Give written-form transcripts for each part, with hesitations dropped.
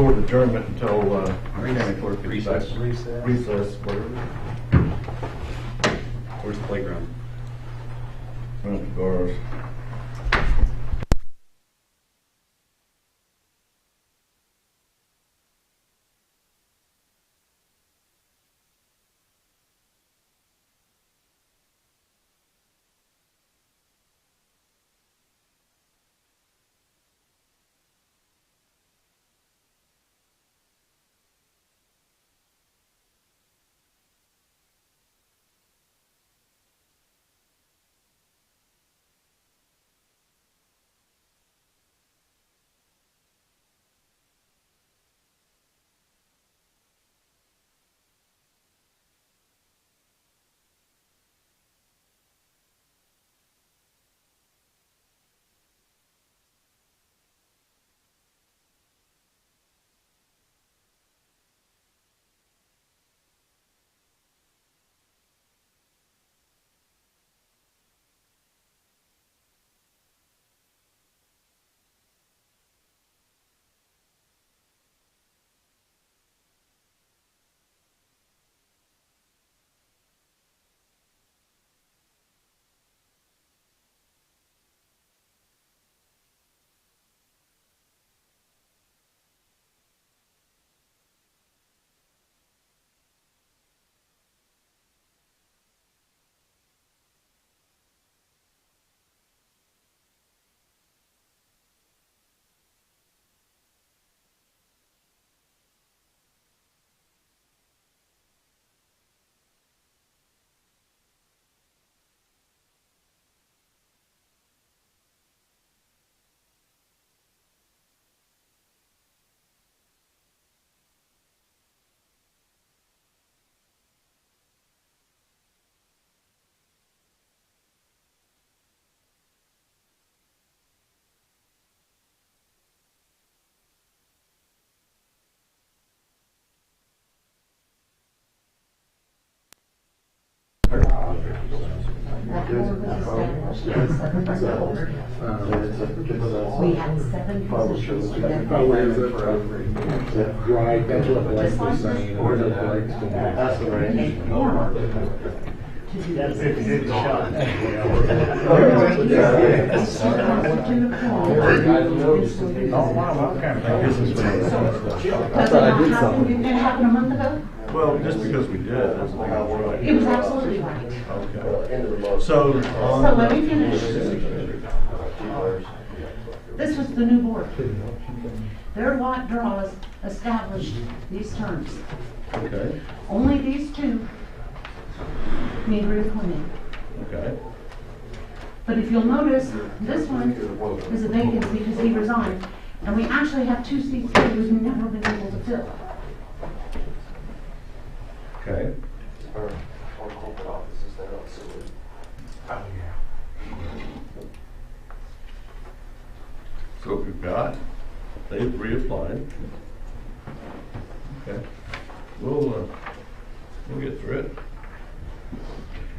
short adjournment until county clerk gets back. Recess, whatever. Where's the playground? Run up to bars. We had 7 positions together. Right, that's what Blake was saying. That's the range. That's 50-50 shot. It happened a month ago? Well, just because we did, that's not right. It was absolutely right. Okay. So let me finish. This was the new board. Their lot draws established these terms. Okay. Only these 2 need reappointed. Okay. But if you'll notice, this one is a vacancy because he resigned. And we actually have 2 seats that we've never been able to fill. Okay. Our corporate office is there also. Oh, yeah. So we've got, they've reapplied. Okay. We'll get through it.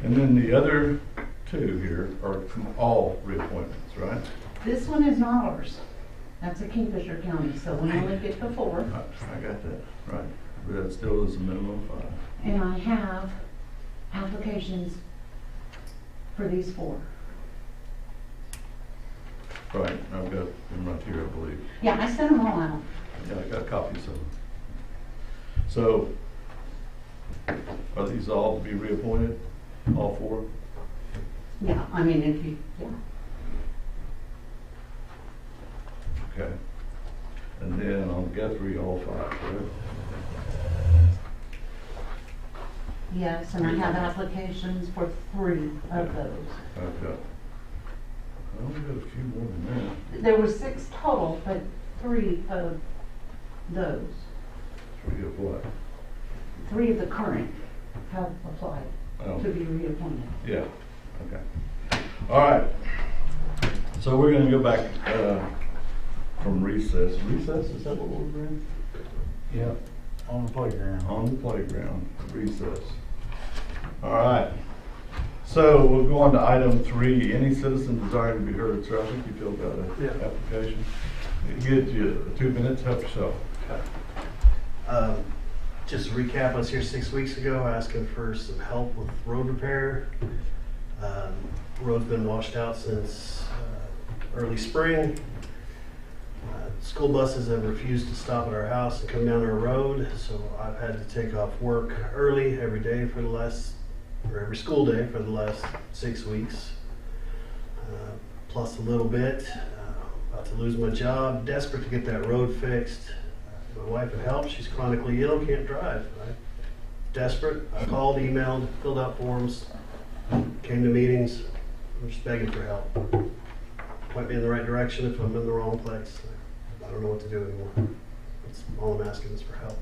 And then the other 2 here are all reappointments, right? This one is not ours. That's a Kingfisher County, so we only get the 4. I got that, right. But that still is a minimum of 5. And I have applications for these 4. Right, I've got them right here, I believe. Yeah, I sent them all out. Yeah, I got copies of them. So, are these all to be reappointed? All 4? Yeah, I mean, if you, yeah. Okay. And then on Guthrie, all 5, correct? Yes, and I have applications for 3 of those. I've got, I only got a few more than that. There were 6 total, but 3 of those, 3 of what? 3 of the current have applied Oh. to be reappointed. Yeah, okay. All right. So we're gonna go back from recess. Recess, is that what we're in? Yeah, on the playground. On the playground, recess. All right. So we'll go on to item 3. Any citizen desiring to be heard, sir? I think you filled out an application. Get you 2 minutes, help yourself. Just to recap, I was here 6 weeks ago asking for some help with road repair. Road's been washed out since early spring. School buses have refused to stop at our house and come down our road, so I've had to take off work early every day for the last, or every school day for the last 6 weeks. Plus a little bit. About to lose my job, desperate to get that road fixed. My wife would help, she's chronically ill, can't drive. Desperate, I called, emailed, filled out forms, came to meetings, I'm just begging for help. Point me in the right direction if I'm in the wrong place. I don't know what to do anymore. That's all I'm asking is for help.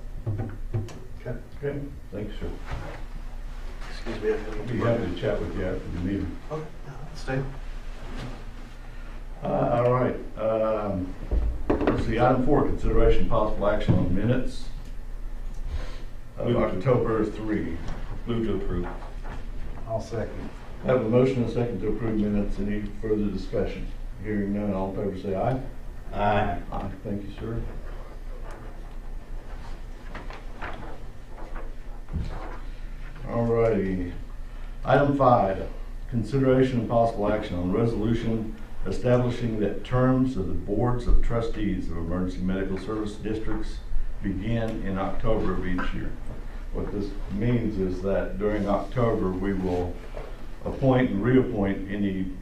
Okay. Okay, thank you, sir. Excuse me. I'll be happy to chat with you after the meeting. Okay, stay. All right. Let's see, item 4, consideration possible action on minutes of October 3. Move to approve. I'll second. I have a motion and a second to approve minutes. Any further discussion? Hearing none, all in favor say aye. Aye. Aye. Thank you, sir. All righty. Item 5, consideration and possible action on resolution establishing that terms of the boards of trustees of emergency medical service districts begin in October of each year. What this means is that during October, we will appoint and reappoint any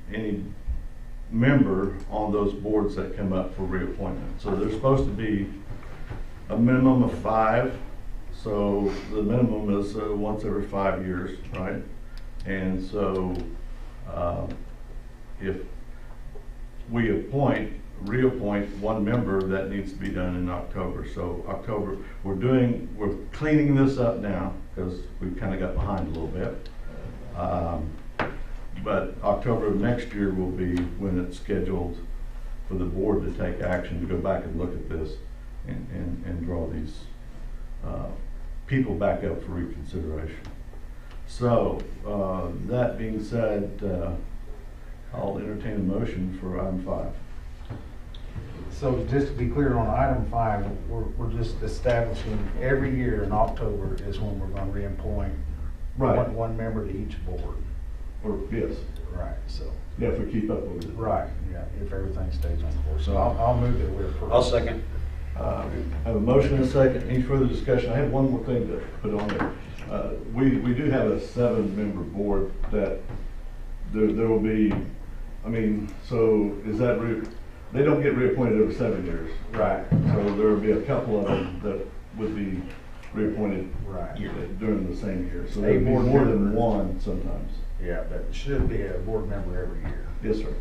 member on those boards that come up for reappointment. So there's supposed to be a minimum of 5. So the minimum is once every 5 years, right? And so if we reappoint one member, that needs to be done in October. So October, we're cleaning this up now because we kind of got behind a little bit. But October of next year will be when it's scheduled for the board to take action to go back and look at this and draw these people back up for reconsideration. So that being said, I'll entertain a motion for item 5. So just to be clear on item 5, we're just establishing every year in October is when we're going to reappoint Right. one member to each board. Or yes, Right. So yeah, if we keep up with it. right, yeah, if everything stays on the board. So I'll move that we approve. I'll second. I have a motion and a second. Any further discussion? I have one more thing to put on there. We do have a 7-member board that there will be, I mean, so is that, they don't get reappointed every 7 years. Right. So there will be a couple of them that would be reappointed Right. during the same year. So A there'd be board more than member. one sometimes. Yeah, but it should be a board member every year. Yes, sir.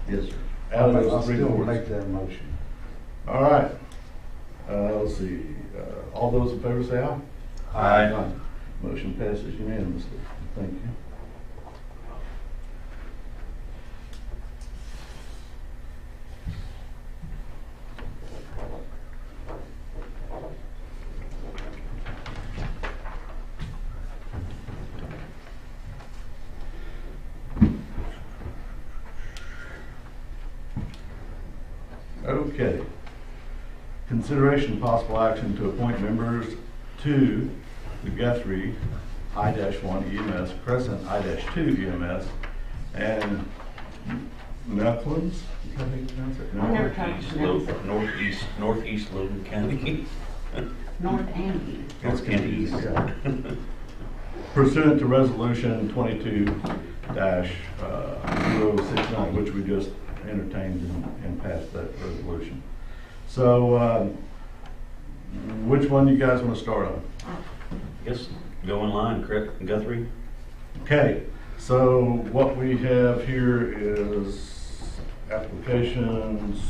Yes, sir. Out of I'll those 3 still boards. make that motion. All right. Let's see. All those in favor say aye. Aye. Motion passes unanimously. Thank you. Okay. Consideration and possible action to appoint members to the Guthrie I-1 EMS, Crescent I-2 EMS, and Melclins? Is that how you pronounce it? I never tried to pronounce it. Northeast Logan County. North and east. North and east. Yeah. Pursuant to resolution 22-069, which we just entertained and passed that resolution. So, which one you guys want to start on? Yes, go in line, correct, Guthrie? Okay, so what we have here is applications.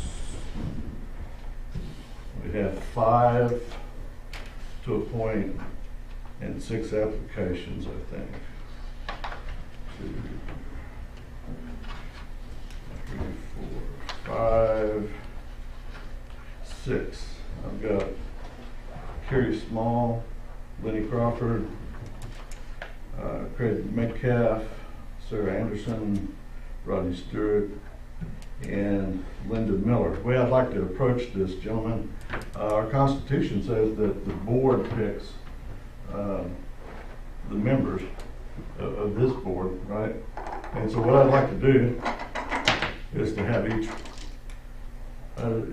We have 5 to appoint and 6 applications, I think. 2, 3, 4, 5, 6. I've got Carrie Small, Lenny Crawford, Craig Metcalf, Sarah Anderson, Rodney Stewart, and Linda Miller. The way I'd like to approach this, gentlemen, our Constitution says that the board picks the members of this board, right? And so what I'd like to do is to have each,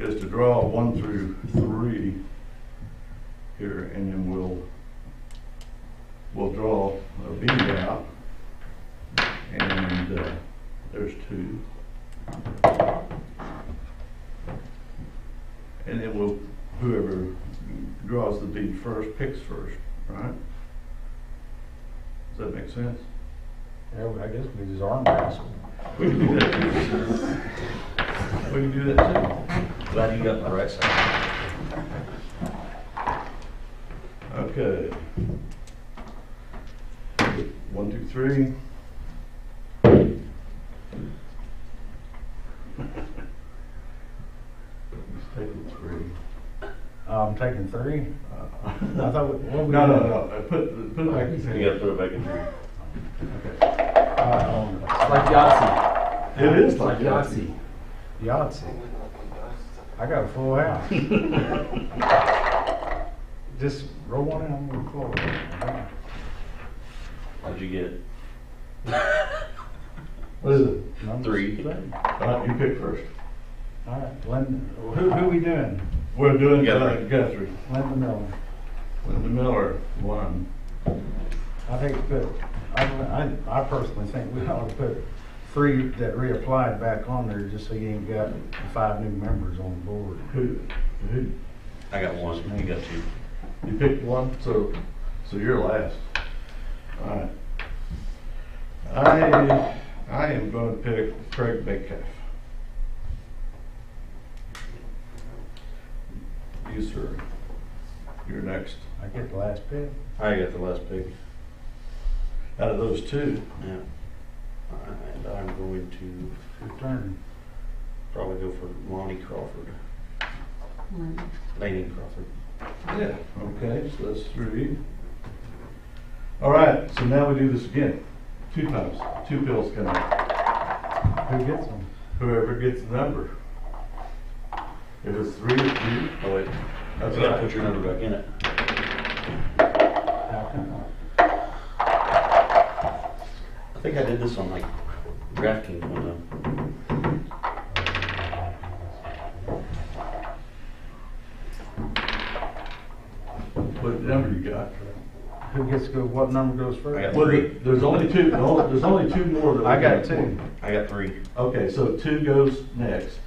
is to draw 1 through 3 here, and then we'll draw a bead out, and there's 2. And then whoever draws the bead first picks first, right? Does that make sense? Yeah, I guess we just arm wrestle. We can do that too. We can do that too. Glad you got my right side. Okay. 1, 2, 3. Let's take it 3. I'm taking 3. I thought, what we No, doing? Put it back in You gotta put it back in 3. It's like Yahtzee. It is It's like Yahtzee. Yahtzee. I got a full house. Just roll one out on the floor. What'd you get? What is it? Number 3. three. All right, you pick first. All right, Linda, who we doing? We're doing Guthrie. Guthrie. Linda Miller. Linda Miller, 1. I think put, I personally think we ought to put 3 that reapplied back on there, just so you ain't got 5 new members on the board. Who? I got 1. You got 2. You picked 1, so you're last. All right. I am going to pick Craig Metcalf. You, sir. You're next. I get the last pick. I got the last pick. Out of those 2, Yeah. And I'm going to Your turn. probably go for Lonnie Crawford. Laney Crawford. yeah, okay, so that's 3. All right, so now we do this again. 2 times. 2 bills come out. Who gets them? Whoever gets the number. If it's 3, it's you. Oh wait, That's you gotta right. put your number back in it. How come? I think I did this on like DraftKings one What number you got? Who gets to go, what number goes first? I got Well, 3. there's only 2. There's only 2 more that I we got got. 2. I got 3. Okay, so 2 goes next.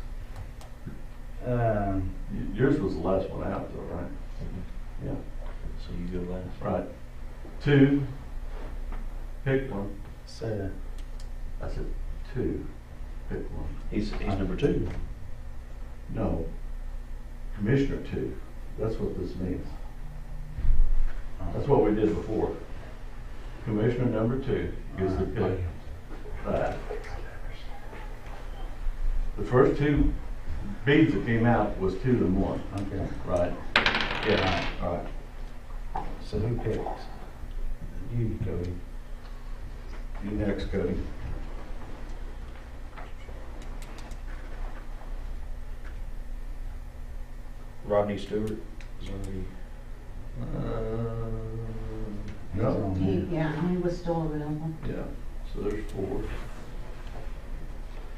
Um, Yours was the last one out, though, right? Yeah. So you go last. Right. 2. Pick 1. so, I said 2. Pick 1. He's number 2. No. Commissioner 2. That's what this means. That's what we did before. Commissioner number 2 gets the pick. Right. The first 2 beads that came out was 2 and 1. okay. Right. Yeah. All right. So who picks? You, Cody. You next, Cody. Rodney Stewart is already. No. Yeah, he was still available. Yeah. So there's 4.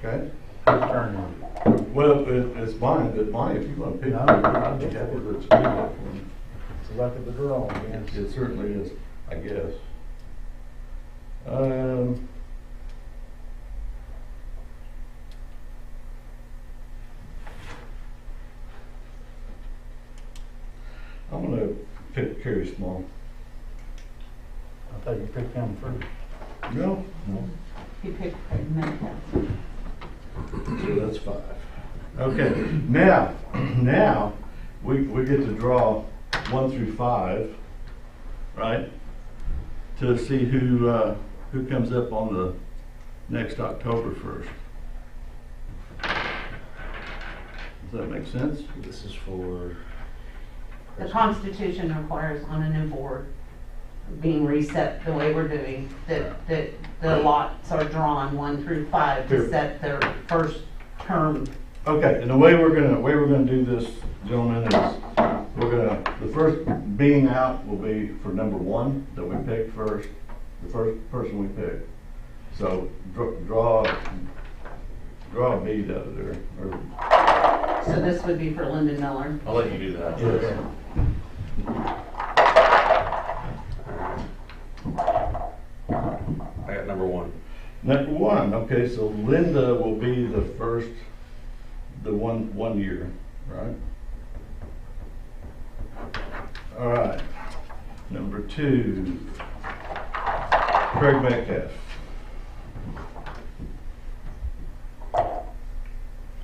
Okay. Whose turn is it? Well, it's mine, but mine, if you want to pick, No. I'd be happy to do that for you. It's the luck of the draw, I guess. It certainly is, I guess. I'm gonna pick Kerry Small. I thought you picked him first. No. He picked Craig Metcalf. So that's 5. Okay, now, we get to draw 1 through 5, right? To see who comes up on the next October 1st. Does that make sense? This is for. The Constitution requires on a new board being reset the way we're doing, that the lots are drawn 1 through 5 to Here. set their first term. Okay, and the way we're gonna do this, gentlemen, is the first being out will be for number one that we pick first, the first person we pick. So draw a bead out of there, or So this would be for Lyndon Miller. I'll let you do that. I got number one. number one. Okay, so Linda will be the first, the one year, right? All right. Number two, Craig Metcalf.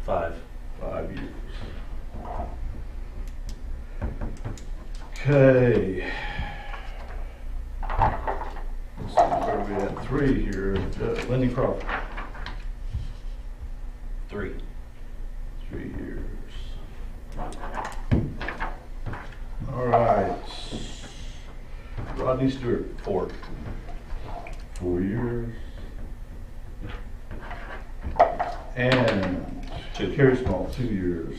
5. 5 years. Okay. Let's see where we at. 3 here. Lenny Crawford. 3. 3 years. All right. Rodney Stewart. 4. 4 years. And Kerry Small, 2 years.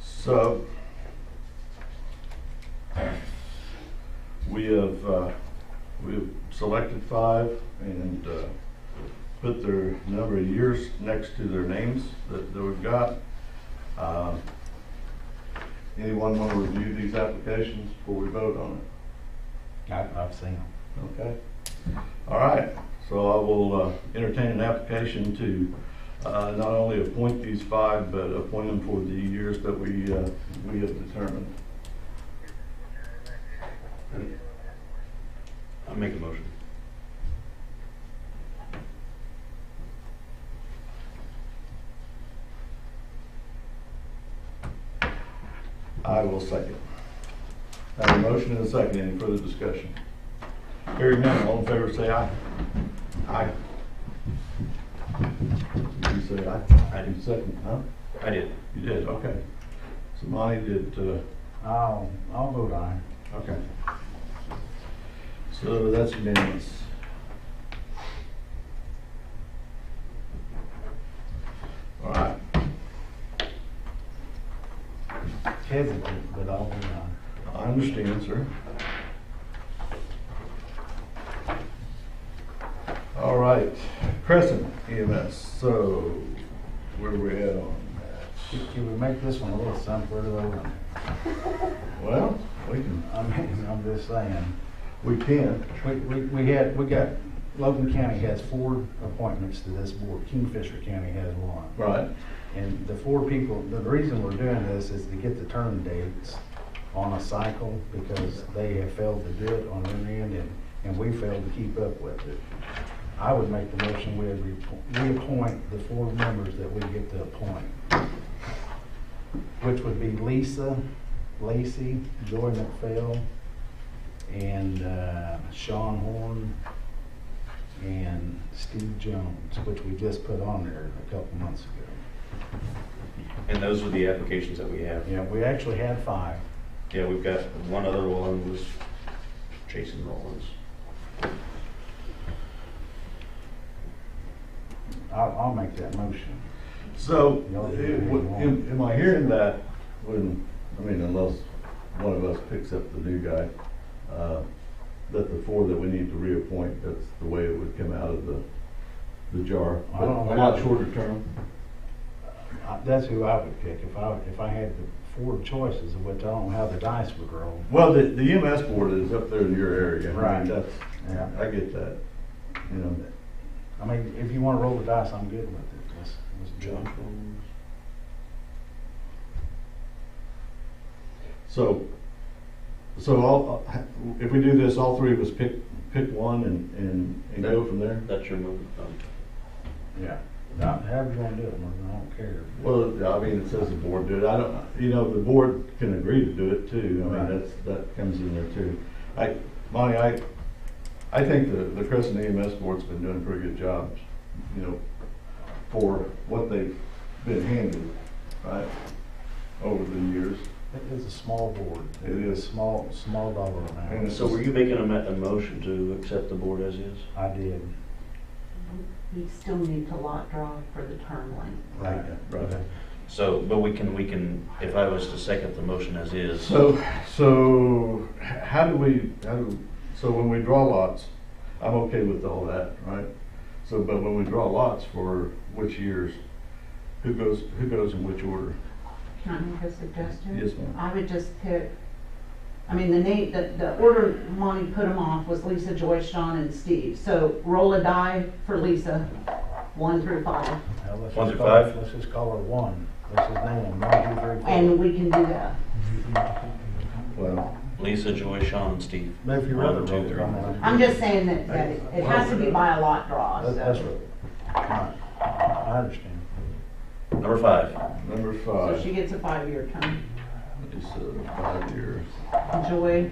So we've selected 5 and put their number of years next to their names that we've got. Anyone want to review these applications before we vote on it? I've seen them. Okay. All right. So I will entertain an application to not only appoint these 5, but appoint them for the years that we have determined. I'll make a motion. I will second. I have a motion and a second. Any further discussion? Hearing none, all in favor say aye. Aye. You say aye? I did. You second, huh? I did. You did, okay. So Monty did, I'll vote aye. okay. So that's unanimous. All right. Hesitant, but I'll vote aye. I understand, sir. All right, Crescent EMS, so where are we at on that? Can we make this one a little simpler to vote on? Well, we can, I mean, I'm just saying. we can. We got, Logan County has 4 appointments to this board. Kingfisher County has 1. Right. And the 4 people, the reason we're doing this is to get the term dates on a cycle because they have failed to do it on their end and we failed to keep up with it. I would make the motion we reappoint the 4 members that we get to appoint, which would be Lisa Lacey, Joy McPhail, and Sean Horn, and Steve Jones, which we just put on there a couple months ago. And those are the applications that we have. Yeah, we actually had 5. Yeah, we've got one other one was Jason Rollins. I'll make that motion. So, Y'all do whatever you want. am I hearing that when, I mean, unless one of us picks up the new guy, that the 4 that we need to reappoint, that's the way it would come out of the jar? I don't know. A lot shorter term? That's who I would pick if I had the 4 choices, of which I don't know how the dice would roll. Well, the EMS board is up there in your area. I mean, Right. that's, Yeah. I get that, you know. I mean, if you want to roll the dice, I'm good with it. Let's do it. So if we do this, all 3 of us pick one and go from there? That's your move. Yeah. However you wanna do it, Morgan, I don't care. Well, I mean, it says the board did it. I don't, you know, the board can agree to do it too. I Right. mean, that comes in there too. Monty, I think the Crescent EMS board's been doing a pretty good job, you know, for what they've been handed, right, over the years. It is a small board. It is. Small dollar And amount. it's So were you making a motion to accept the board as is? I did. We still need to lot draw for the term length. Right. Right. So, but we can, if I was to second the motion as is. So so when we draw lots, I'm okay with all that, right? So, but when we draw lots for which years, who goes in which order? Can I make a suggestion? Yes, ma'am. I would just pick, I mean, the order Monty put them off was Lisa, Joyce, Sean, and Steve. So roll a die for Lisa, 1 through 5. Now, let's 1 just through call- 5? Let's just call her 1. Let's just name them, 1, 2, 3, 4. And we can do that. Well, Lisa, Joy, Sean, and Steve. Maybe if you One, rather two, roll it three. on that. I'm just saying that it has to be by a lot draw. That's So right. Right. I understand. Number 5. number so 5. she gets a 5-year term. It's 5 years. Joy,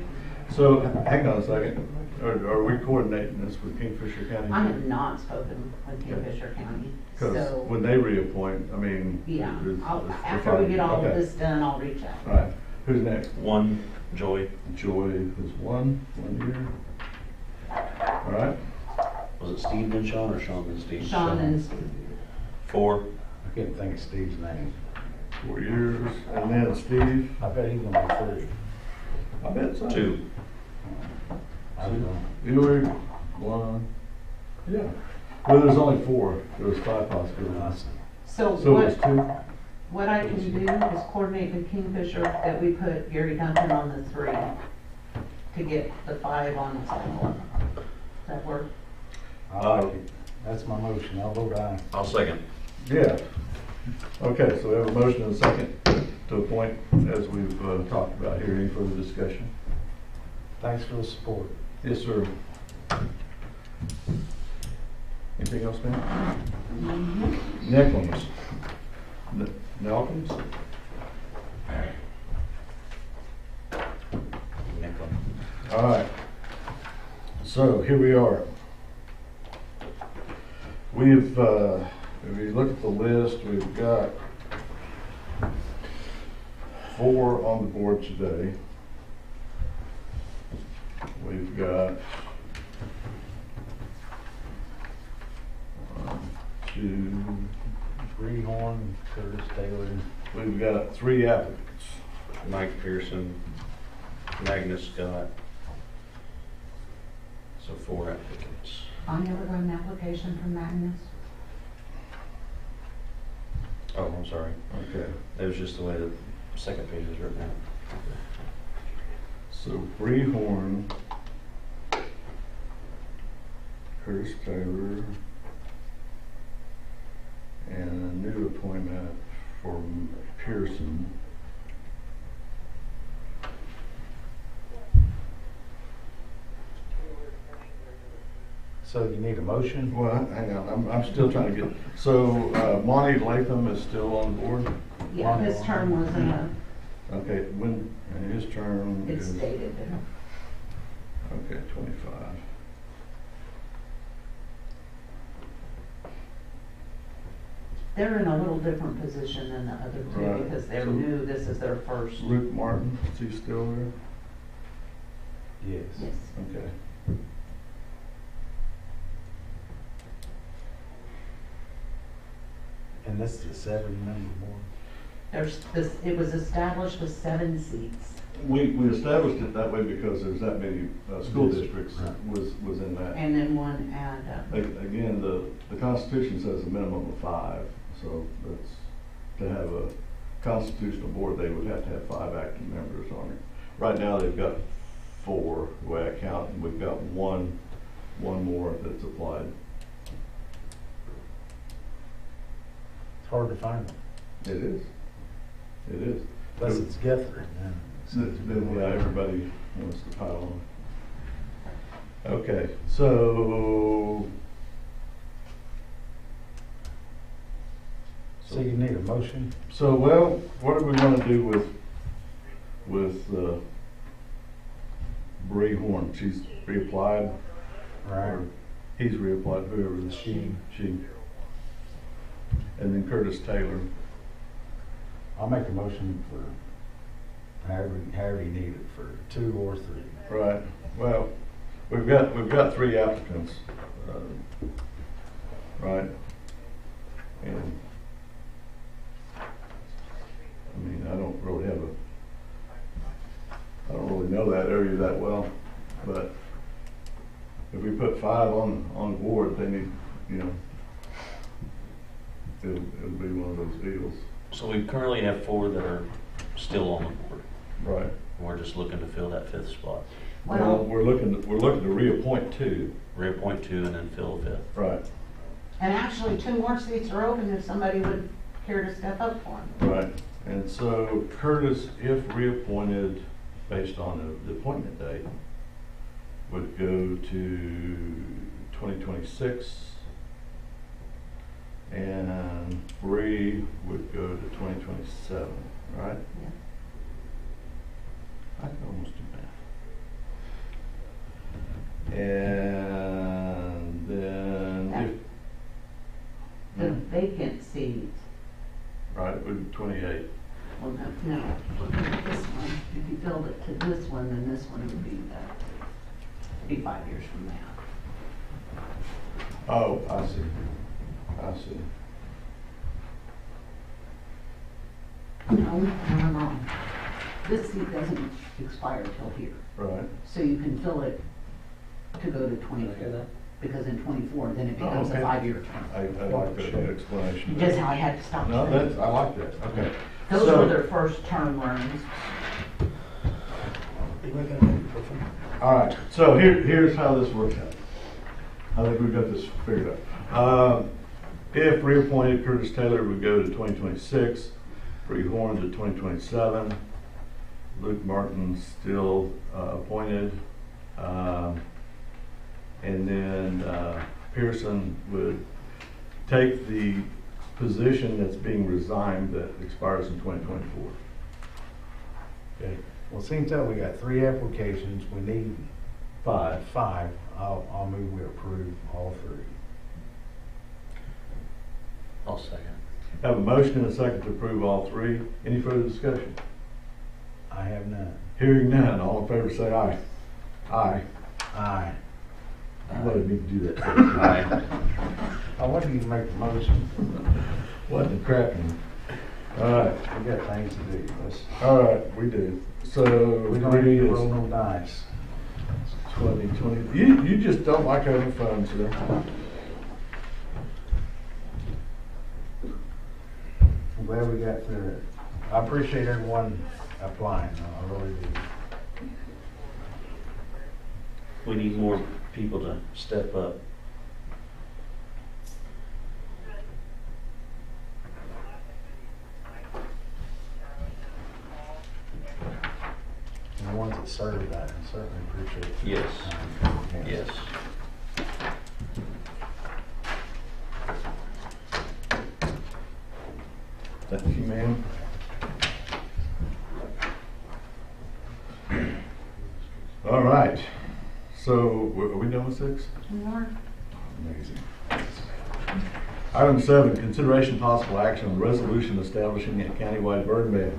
So, hang on a second. Are we coordinating this with Kingfisher County? I have not spoken with Kingfisher County. Because So, when they reappoint, I mean. yeah, it's after we get all of okay. this done, I'll reach out. All right, who's next? 1, Joy. Joy is 1 year. All right, Was it Steve then Sean or Sean then Steve? Sean and Steve. 4. I can't think of Steve's name. 4 years. And then Steve, I bet he's gonna be 3. I bet so. 2. I don't know. Ewing, 1. Yeah. Well, there's only 4. There was 5 possibilities. So So it was 2. what I can do is coordinate with Kingfisher that we put Gary Duncan on the 3 to get the 5 on the schedule. Does that work? I like it. That's my motion. I'll vote aye. I'll second. Yeah. Okay, so we have a motion and a second to appoint, as we've talked about here. Any further discussion? Thanks for the support. Yes, sir. Anything else, ma'am? Necklins. Nelkins? Nickel. All right. So here we are. We've, if you look at the list, we've got 4 on the board today. We've got 1, 2, Greenhorn, Curtis Taylor. we've got 3 applicants. Mike Pearson, Magnus Scott. So 4 applicants. I never got an application from Magnus. Oh, I'm sorry. Okay. That was just the way the second page is written out. So Breehorn, Curtis Taylor, and a new appointment for Pearson. So you need a motion? Well, hang on, I'm still trying to get, so Monty Latham is still on board? Yeah, his term was in a, Okay, when, and his term it's is, stated there. okay, 25. They're in a little different position than the other two Right. because they're So- new, this is their first. Luke Martin, is he still there? Yes. Yes. Okay. And this is a 7-member board? There's this, it was established with 7 seats. We established it that way because there's that many school Yes. districts Right. was in that. And then one add, Again, the Constitution says a minimum of 5, so that's, to have a constitutional board, they would have to have 5 active members on it. Right now, they've got 4, the way I count, and we've got one more that's applied. It's hard to find them. It is. It is. Unless it's Guthrie. Then, yeah, everybody wants to pile on. Okay, so So you need a motion? So, well, what do we want to do with Bree Horn? She's reapplied, Right. or he's reapplied, whoever the she. And then Curtis Taylor. I'll make a motion for however you need it, for 2 or 3. Right. Well, we've got 3 applicants, right? And I mean, I don't really know that area that well, but if we put 5 on board, they need, you know, it'll be one of those deals. So we currently have 4 that are still on the board. Right. We're just looking to fill that 5th spot. Well, we're looking to reappoint 2. Reappoint 2 and then fill the 5th. Right. And actually, 2 more seats are open if somebody would care to step up for them. Right. And so Curtis, if reappointed based on the appointment date, would go to 2026. And Bree would go to 2027, right? Yeah. I can almost do math. And then, The vacant seat, right, it would be 28. well, no, looking at this one, if you filled it to this one, then this one would be 5 years from now. Oh, I see. I see. No, I'm wrong. This seat doesn't expire till here, Right. so you can fill it to go to 24, because in 24, then it becomes okay. a 5-year term. I like that explanation. Just how I had to stop. No, saying. I like that. Okay. Those So- were their first term runs. All right, so here's how this works out. I think we've got this figured out. If reappointed, Curtis Taylor would go to 2026, Bree Horn to 2027, Luke Martin still appointed, and then Pearson would take the position that's being resigned that expires in 2024. Okay. Well, seems that we got 3 applications, we need 5. 5. I'll move we approve all 3. I'll second. Have a motion and a second to approve all 3. Any further discussion? I have none. Hearing none, all in favor say aye. Aye. Aye. You wanted me to do that. Aye. I wanted you to make the motion. Wasn't cracking. All right, We got things to do. all right, we do. So, We don't Bree need to is roll no dice. 2020. You just don't like having fun, sir. I'm glad we got through it. I appreciate everyone applying, though, I really do. We need more people to step up. And the ones that served that, I certainly appreciate it. Yes. Yes. Thank you, ma'am. All right, so are we done with 6? More? Amazing. Item 7, consideration possible action on resolution establishing a countywide burn ban.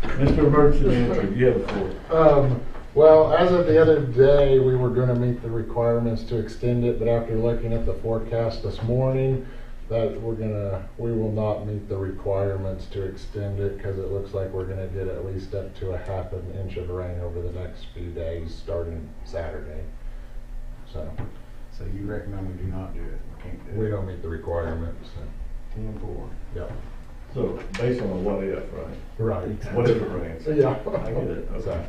Mr. Emergency Manager, you have the floor. Well, as of the other day, we were gonna meet the requirements to extend it, but after looking at the forecast this morning, that we will not meet the requirements to extend it, because it looks like we're gonna get at least up to a half an inch of rain over the next few days, starting Saturday. So, So you recommend we do not do it? We can't do it? we don't meet the requirements, so, 10-4. yeah. So, based on a what if, right? Right. What if it rains? Yeah. I get it, okay. So,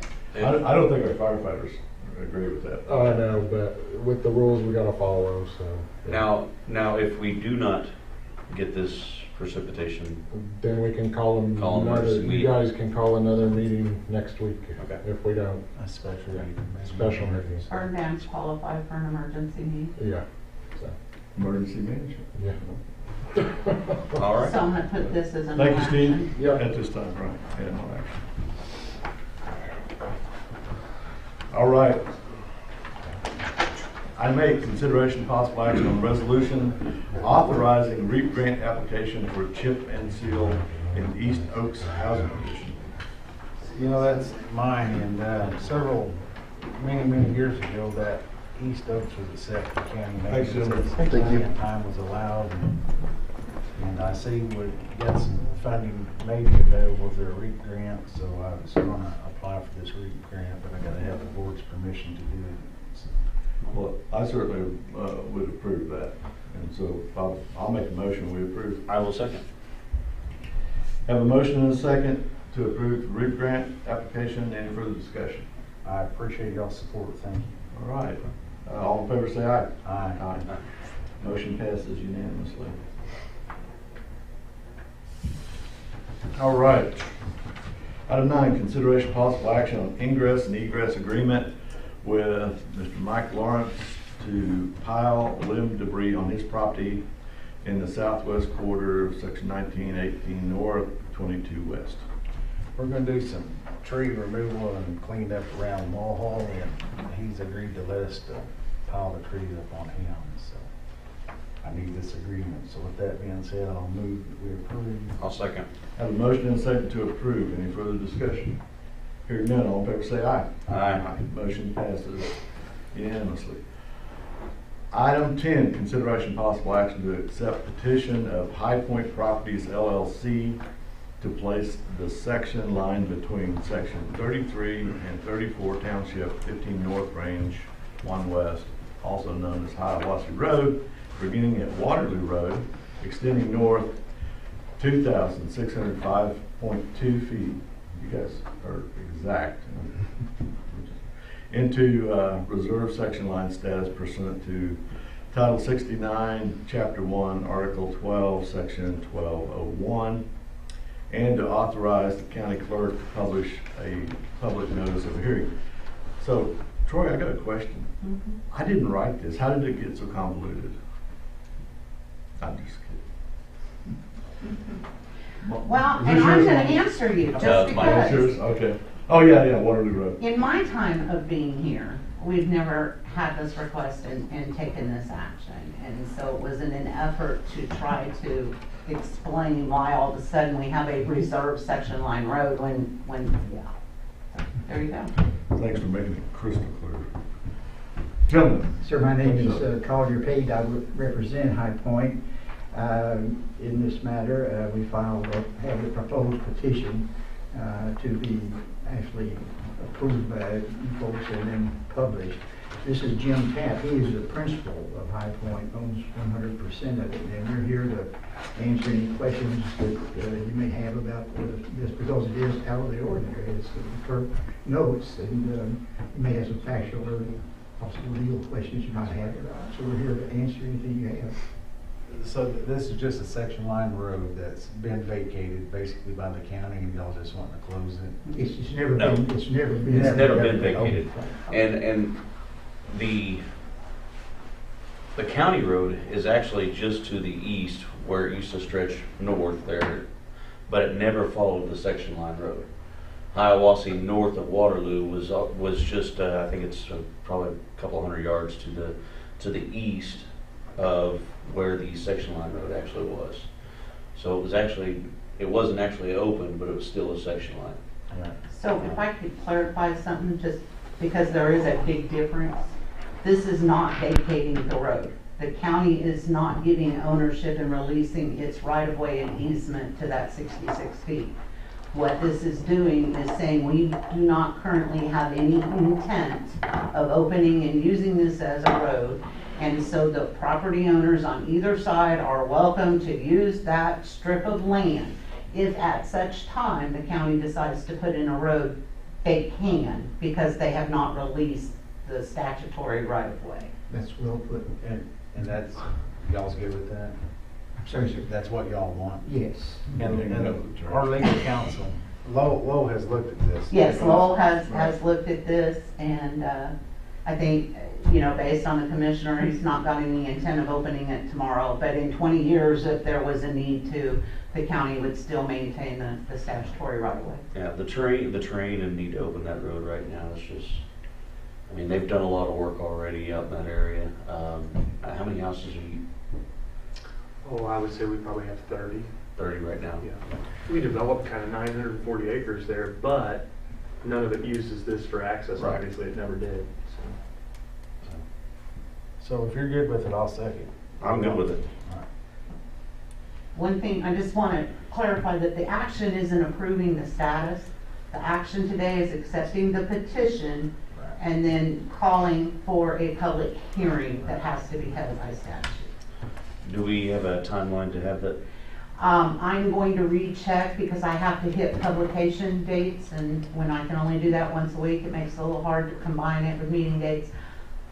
I don't think our firefighters agree with that. I know, but with the rules we gotta follow, so. Now, if we do not get this precipitation, Then we can call them, Call emergency you meeting. guys can call another meeting next week. Okay. If we don't, A special meeting. special meetings. Burn bans qualify for an emergency meeting. Yeah, so, Emergency management. yeah. All right. So I'm gonna put this as an Thank you, action. Steve. Yep. At this time, right, yeah, no action. All right. Item 8, consideration of possible action on resolution authorizing REAP grant application for chip and seal in East Oaks Housing Petition. You know, that's mine, and many years ago, that East Oaks was accepted county. Thanks, gentlemen. Thank you. And time was allowed, and I see we got some funding maybe available through a REAP grant, so I was gonna apply for this REAP grant, but I gotta have the board's permission to do it. So, Well, I certainly would approve that, and so I'll make a motion, we approve. I will second. Have a motion and a second to approve the REAP grant application. Any further discussion? I appreciate y'all's support, thank you. All right. All in favor say aye. Aye. Motion passes unanimously. All right. Item 9, consideration of possible action on ingress and egress agreement with Mr. Mike Lawrence to pile limb debris on his property in the southwest quarter of section 1918 north, 22 west. We're gonna do some tree removal and clean up around Mulhall, and he's agreed to let us pile the trees up on him, so I need this agreement. So with that being said, I'll move that we approve. I'll second. Have a motion and a second to approve. Any further discussion? Hearing none, all in favor say aye. Aye. Motion passes unanimously. Item 10, consideration of possible action to accept petition of High Point Properties LLC to place the section line between section 33 and 34 Township, 15 North Range, 1 West, also known as Hiawassee Road, beginning at Waterloo Road, extending north 2,605.2 feet. You guys are exact. Into reserve section line status pursuant to Title 69, Chapter 1, Article 12, Section 1201, and to authorize the county clerk to publish a public notice of a hearing. So, Troy, I got a question. I didn't write this. How did it get so convoluted? I'm just kidding. Well, Is and this I'm yours, gonna Mom? answer you, It's just mine. Oh, it's because. yours? Okay. Oh, yeah, Waterloo Road. In my time of being here, we've never had this request and taken this action. And so it was in an effort to try to explain why all of a sudden we have a reserved section line road when, yeah. So, there you go. Thanks for making it crystal clear. Gentlemen. Sir, my name is Collier Pate. I represent High Point. In this matter, we have a proposed petition to be actually approved by you folks and then published. This is Jim Tapp. He is the principal of High Point, owns 100% of it, and we're here to answer any questions that you may have about this, because it is out of the ordinary. It's Kirk notes, and you may have some factual or possible legal questions you might have. So we're here to answer anything you have. So this is just a section line road that's been vacated basically by the county, and y'all just want to close it? It's never No. been. It's never been. It's never been vacated. And the county road is actually just to the east where it used to stretch north there, but it never followed the section line road. Hiawassee north of Waterloo was just I think it's probably a couple hundred yards to the east of where the section line road actually was. So it wasn't actually open, but it was still a section line. So if I could clarify something, just because there is a big difference, this is not vacating the road. The county is not giving ownership and releasing its right-of-way and easement to that 66 feet. What this is doing is saying we do not currently have any intent of opening and using this as a road. And so the property owners on either side are welcome to use that strip of land. If at such time the county decides to put in a road, they can, because they have not released the statutory right-of-way. That's well put. And that's, y'all's good with that? I'm sorry, sir. That's what y'all want? Yes. And our legal counsel, Lowell has looked at this. Yes, Lowell has looked at this, and I think you know, based on the commissioner, he's not got any intent of opening it tomorrow, but in 20 years, if there was a need to, the county would still maintain the statutory right of way. Yeah, the train and need to open that road right now. It's just, I mean, they've done a lot of work already out in that area. How many houses are you? Oh, I would say we probably have 30. 30 right now. Yeah. We developed kind of 940 acres there, but none of it uses this for access. Right. Obviously, it never did. So if you're good with it, I'll second. I'm good with it. All right. One thing, I just want to clarify that the action isn't approving the status. The action today is accepting the petition and then calling for a public hearing that has to be held by statute. Do we have a timeline to have that? I'm going to recheck because I have to hit publication dates, and when I can only do that once a week, it makes it a little hard to combine it with meeting dates.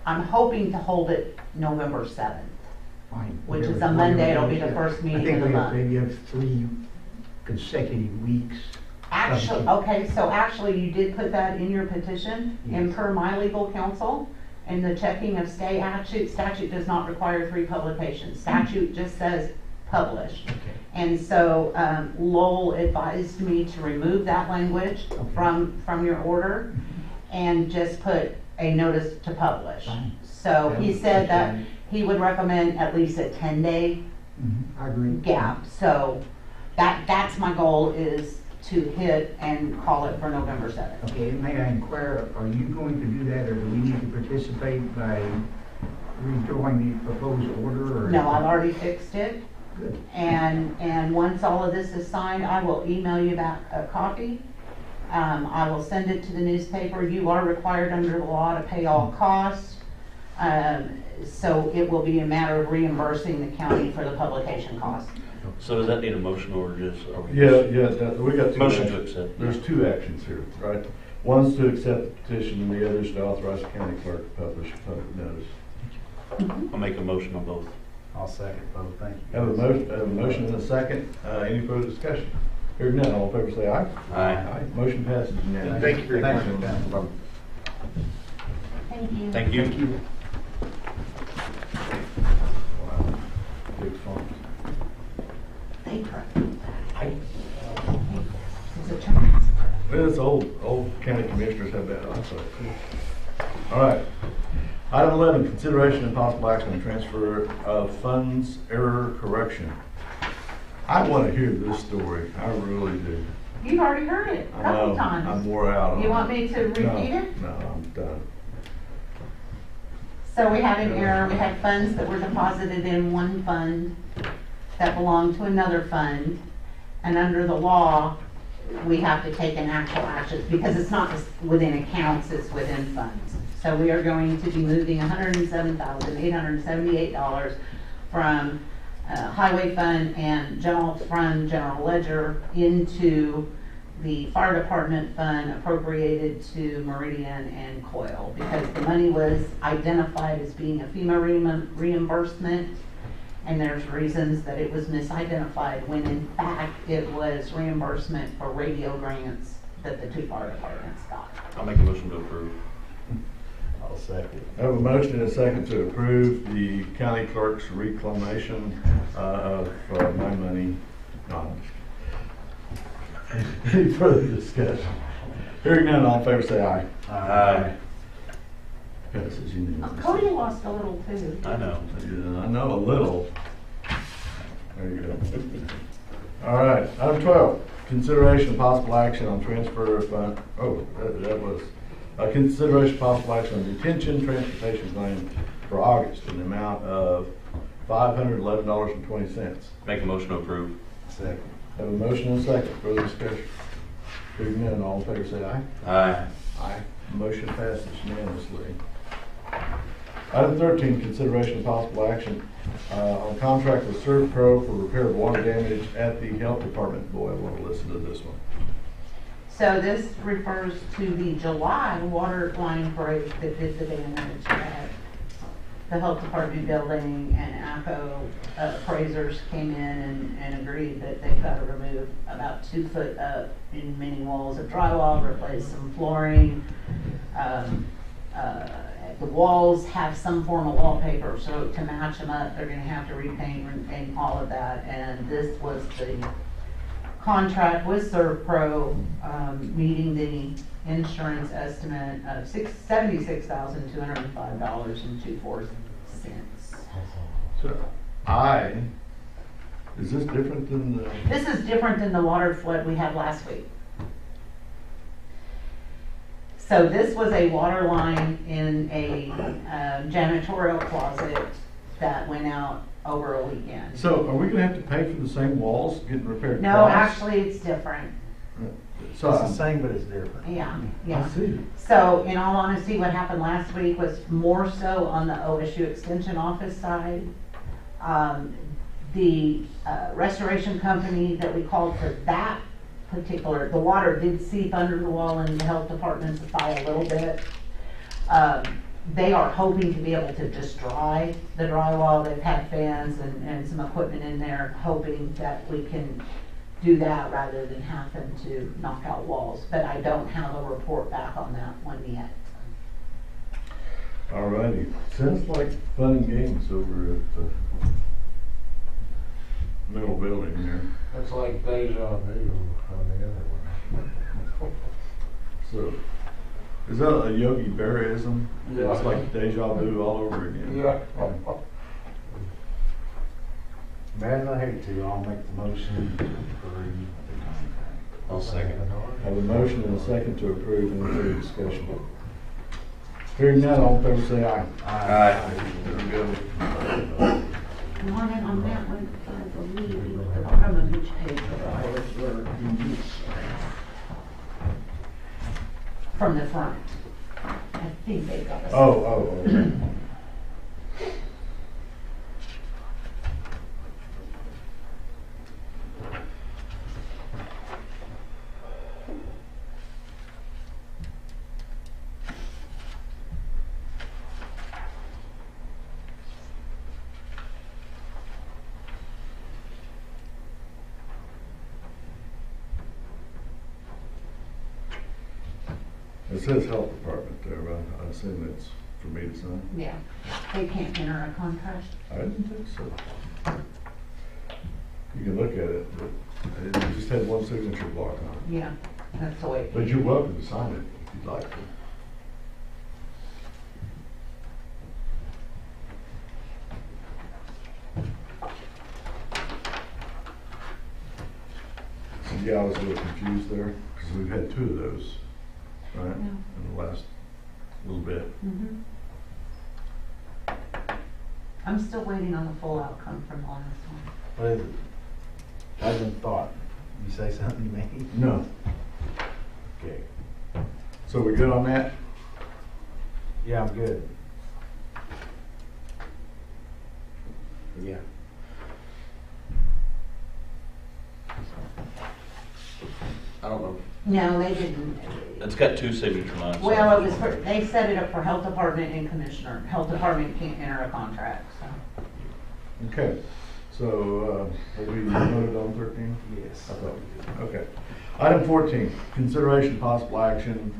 I'm hoping to hold it November 7th, Fine. which is a Whatever Monday. It'll be you the want. first I meeting think of the we have, month. maybe have 3 consecutive weeks. Actually, okay, so actually you did put that in your petition, and Yes. per my legal counsel, and the checking of statute does not require 3 publications. Statute just says published. Okay. And so Lowell advised me to remove that language Okay. from your order and just put a notice to publish. Fine. So he said that Okay. he would recommend at least a 10-day I agree. gap. So that's my goal, is to hit and call it for November 7th. Okay, may I inquire, are you going to do that, or do we need to participate by redrawing the proposed order, or? No, I've already fixed it. Good. And once all of this is signed, I will email you back a copy. I will send it to the newspaper. You are required under the law to pay all costs. So it will be a matter of reimbursing the county for the publication costs. So does that need a motion or just? Yeah, we got 2 Motion to actions. accept. There's 2 actions here, right? One's to accept the petition, and the other is to authorize the county clerk to publish a public notice. I'll make a motion on both. I'll second both, thank you. Have a motion and a second. Any further discussion? Hearing none, all in favor say aye. Aye. Motion passes unanimously. Thank you for your Thank time. you. Thank you. Thank you. Wow. Big font. Thank you. Is it true? Well, it's old county commissioners have that also. All right. Item 11, consideration and possible action on transfer of funds error correction. I want to hear this story. I really do. You've already heard it a I couple know, I'm times. wore out on You it. want me to repeat it? No, I'm done. So we had an error. We had funds that were deposited in one fund that belonged to another fund. And under the law, we have to take an actual action because it's not just within accounts, it's within funds. So we are going to be moving $107,878 from highway fund and general fund, general ledger, into the fire department fund appropriated to Meridian and Coyle, because the money was identified as being a FEMA reimbursement, and there's reasons that it was misidentified when in fact it was reimbursement for radio grants that the 2 fire departments got. I'll make a motion to approve. I'll second. I have a motion and a second to approve the county clerk's reclamation of my money. No, I'm just kidding. Any further discussion? Hearing none, all in favor say aye. Aye. Passes unanimously. Cody lost a little too. I know. Yeah, I know a little. There you go. All right, item 12, consideration of possible action on transfer of fund, that was, consideration of possible action on detention transportation claim for August in the amount of $511.20. Make a motion to approve. Second. Have a motion and a second, further discussion. Hearing none, all in favor say aye. Aye. Aye. Motion passes unanimously. Item 13, consideration of possible action on contract with ServPro for repair of water damage at the health department. Boy, I want to listen to this one. So this refers to the July water line break that did the damage at the health department building, and ACO appraisers came in and agreed that they've got to remove about 2 foot up in many walls of drywall, replace some flooring, the walls have some form of wallpaper, so to match them up, they're gonna have to repaint and all of that. And this was the contract with ServPro, meeting the insurance estimate of $76,205.24. So, is this different than the? This is different than the water flood we had last week. So this was a water line in a janitorial closet that went out over a weekend. So are we gonna have to pay for the same walls getting repaired No, twice? actually, it's different. So It's the same, but it's different. Yeah, I yeah. see. So in all honesty, what happened last week was more so on the OSU Extension Office side. The restoration company that we called for that particular, the water did seep under the wall in the health department supply a little bit. They are hoping to be able to just dry the drywall. They've had fans and some equipment in there, hoping that we can do that rather than having to knock out walls. But I don't have a report back on that one yet. Alrighty, sounds like fun and games over at the middle building here. It's like deja vu on the other one. So, is that a Yogi Berraism? Yeah. It's like deja vu all over again. Yeah. Man, I hate to, I'll make the motion to approve the contract. I'll second. Have a motion and a second to approve. Any further discussion? Hearing none, all in favor say aye. Aye. There we go. Morning on that one, I believe the bottom of each page of ours were in use. From the front. I think they got us. Oh. It says health department there, but I assume it's for me to sign. Yeah, they can't enter a contract. I didn't think so. You can look at it, but it just had one signature block on it. Yeah, that's the way. But you're welcome to sign it if you'd like to. So, yeah, I was a little confused there, because we've had two of those, right, Yeah. in the last little bit. Mhm. I'm still waiting on the full outcome from the last one. What is it? I haven't thought. You say something to me? No. Okay. So we good on that? Yeah, I'm good. Yeah. I don't know. No, they didn't. It's got two signature lines. Well, it was for, they set it up for health department and commissioner. Health department can't enter a contract, so. Okay, so, have we voted on 13? Yes. I thought we did. Okay. Item 14, consideration possible action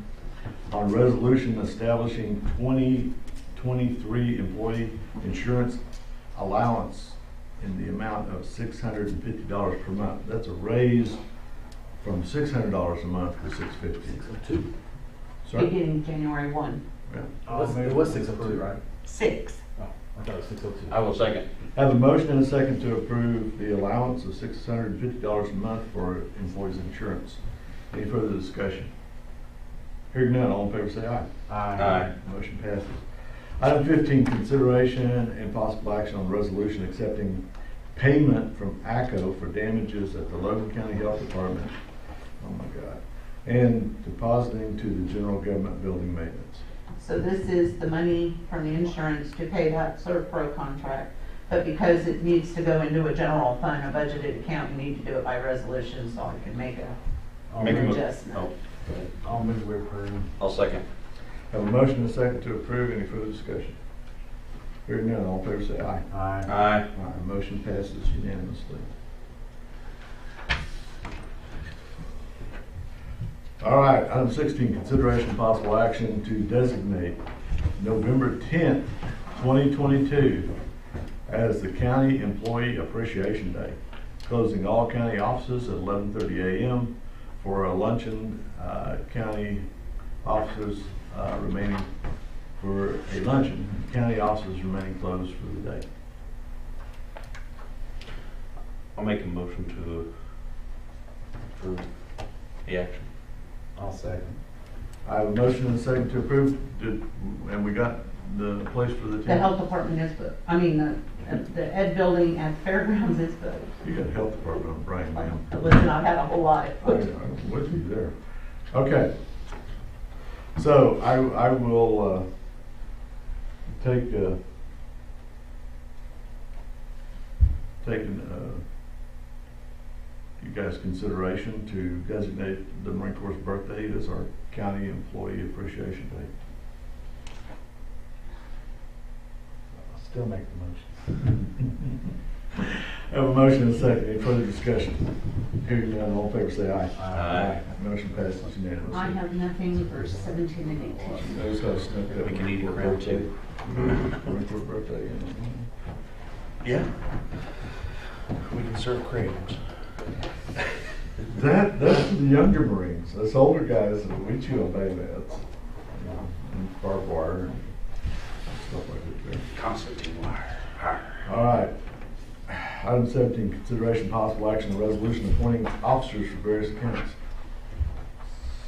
on resolution establishing 2023 employee insurance allowance in the amount of $650 per month. That's a raise from $600 a month to $650. Sorry? Beginning January 1. Yeah. It was 602, right? 6. Oh, I thought it was 602. I will second. Have a motion and a second to approve the allowance of $650 a month for employees' insurance. Any further discussion? Hearing none, all in favor say aye. Aye. Motion passes. Item 15, consideration and possible action on resolution accepting payment from ACO for damages at the Logan County Health Department. Oh my God. And depositing to the general government building maintenance. So this is the money from the insurance to pay that ServPro contract. But because it needs to go into a general fund, a budgeted account, we need to do it by resolution so I can make I'll Make a an mo- adjustment. oh, I'll move we approve. I'll second. Have a motion and a second to approve. Any further discussion? Hearing none, all in favor say aye. Aye. Aye. Aye. Motion passes unanimously. All right, item 16, consideration and possible action to designate November 10th, 2022 as the County Employee Appreciation Day, closing all county offices at 11:30 a.m. for a luncheon. County offices remaining for a luncheon. County offices remaining closed for the day. I'll make a motion to approve the action. I'll second. I have a motion and a second to approve, and we got the place for the 10th. The health department is booked. I mean, the ed building at fairgrounds is booked. You got a health department on brain, ma'am. Listen, I've had a whole lot. I'm with you there. Okay. So I will take you guys' consideration to designate the Marine Corps' birthday as our County Employee Appreciation Day. I'll still make the motion. I have a motion and a second. Any further discussion? Hearing none, all in favor say aye. Aye. Motion passes unanimously. I have nothing for 17 and 18. Those have snuck up. We can eat it around too. Marine Corps birthday. Yeah. We can serve crayons. That's for the younger Marines. Us older guys, we chew on bayonets, and barbed wire and stuff like that. Constantine wire. All right. Item 17, consideration possible action on resolution appointing officers for various accounts.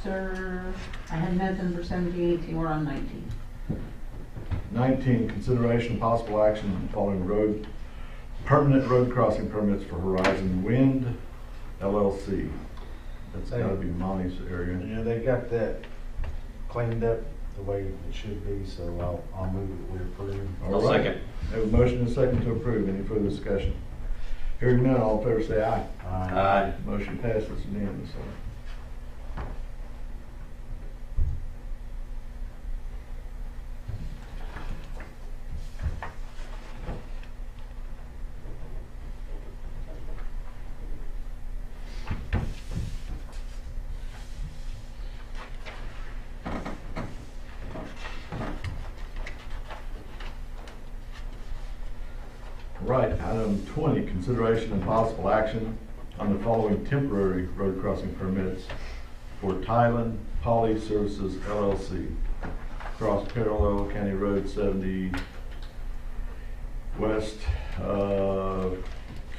Sir, I have nothing for 17, 18, we're on 19. 19, consideration possible action on following permanent road crossing permits for Horizon Wind LLC. That's gotta be Monty's area. Yeah, they got that cleaned up the way it should be, so I'll move it, we approve. All I'll right. second. Have a motion and a second to approve. Any further discussion? Hearing none, all in favor say aye. Aye. Motion passes unanimously. Right, item 20, consideration and possible action on the following temporary road crossing permits for Tylen Poly Services LLC, cross parallel County Road 70 west, County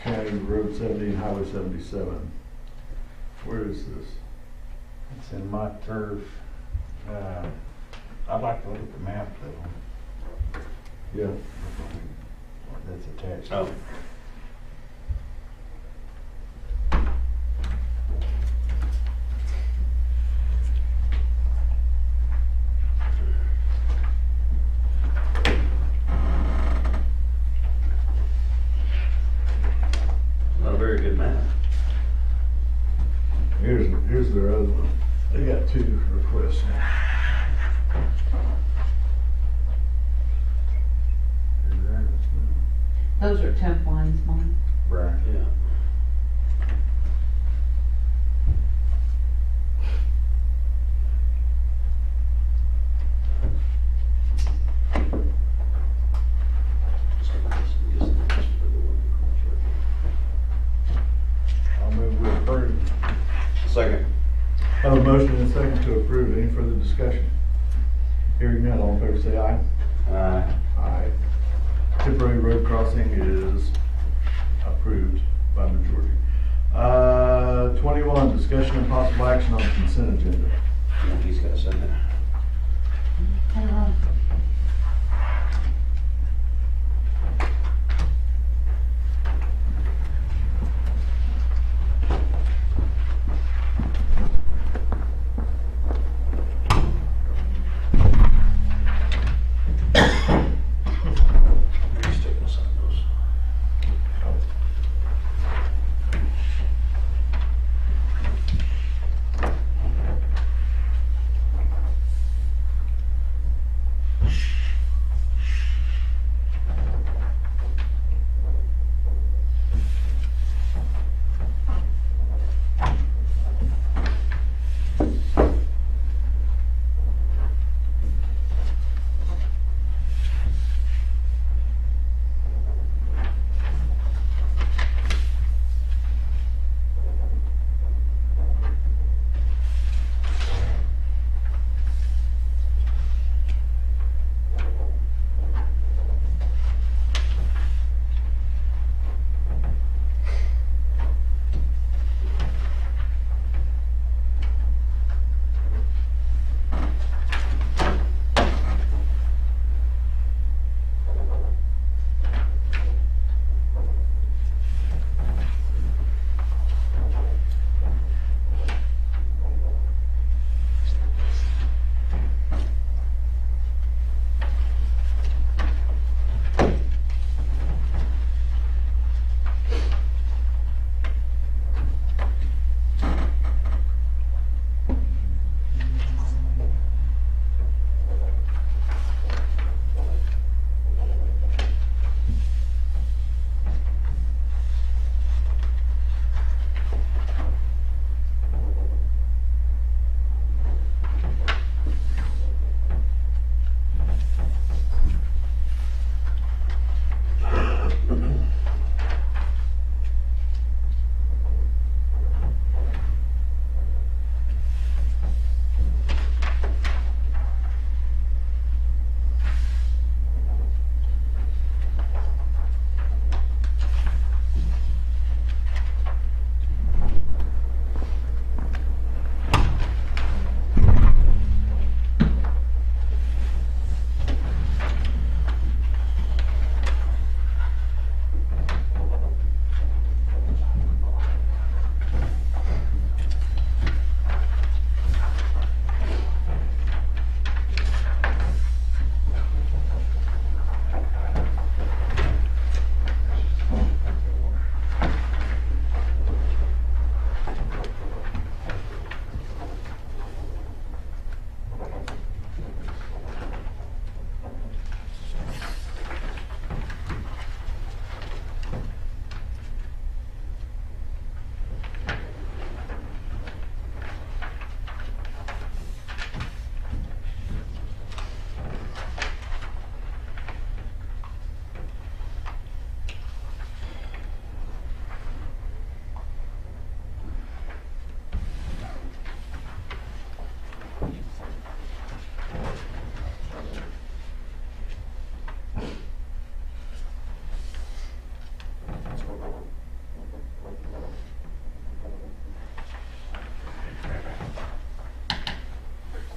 Road 70 and Highway 77. Where is this? It's in my turf. I'd like to look at the map though. Yeah. That's attached. Oh. Not a very good map. Here's their other one. They got two requests now. Those are temp lines, Mom. Right. Yeah. I'll move we approve. Second. I have a motion and a second to approve. Any further discussion? Hearing none, all in favor say aye. Aye. Aye. Temporary road crossing is approved by majority. 21, discussion and possible action on the consent agenda. Yeah, he's got to send it. He's taking us on those.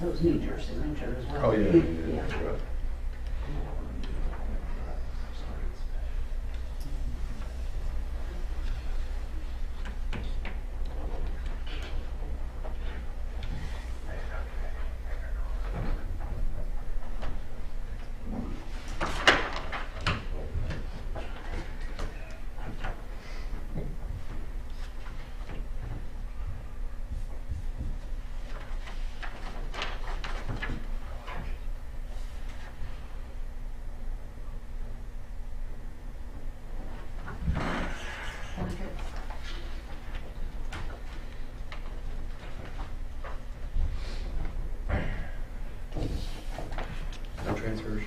Those need your signature as well. Oh, yeah, Yeah. that's right. No transfers?